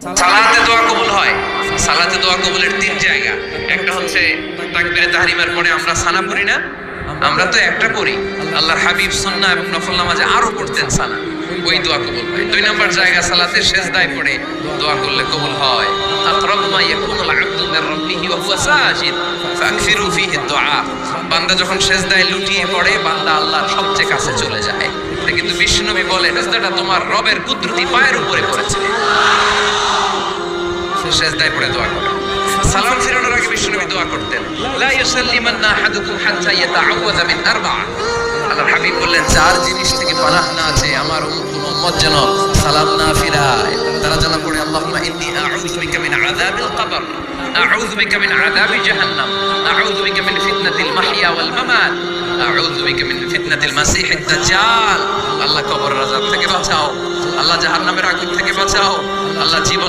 সালাতে দোয়া কবুল হয়। সালাতে দোয়া কবুলের তিন জায়গা। একটা হচ্ছে তাকবীরে তাহরিমার পরে আমরা সানা পড়ি না, আমরা তো একটা পড়ি। আল্লাহর হাবিব সুন্নাহ এবং নফল নামাজে আরো পড়তেন সানা, ওই দোয়া কবুল হয়। দুই নম্বর জায়গা সালাতে সেজদায় পড়ে দোয়া করলে কবুল হয়। আকরাবু মা ইয়াকুনুল আবদু মির রাব্বিহি ওয়া হুয়া সাজিদ ফাকসিরু ফীহি দুআ। বান্দা যখন সেজদায় লুটিয়ে পড়ে, বান্দা আল্লাহর সবচেয়ে কাছে চলে যায়। কিন্তু বিশ্বনবী বলেন, সেজদাটা তোমার রবের কুদরতি পায়ের উপরে করেছে। সেজদায় পড়ে দোয়া করে। সালাম ফিরানোর আগে বিশ্বনবী দোয়া করতেন, লা ইউসাল্লিমান্না আহাদুকুম হাত্তা ইয়াতাআওয়াযা মিন আরবা'a। আল্লাহর হাবিব বললেন, চার জিনিস থেকে পানাহ না আছে আমার উম্মত যেন সালাম না ফিরায়। তারা যেন পড়ে, আল্লাহুম্মা ইন্নী আউযু বিকা মিন আযাবিল কবর, আউযু বিকা মিন আযাবি জাহান্নাম, আউযু বিকা মিন ফিতনাতিল মাহইয়া ওয়াল মামাত, আউযু বিকা মিন ফিতনাতিল মাসীহিদ দাজ্জাল। আল্লাহ কবরের আযাব থেকে বাঁচাও, আল্লাহ জাহান্নামের আগুন থেকে বাঁচাও, আল্লাহ জীবন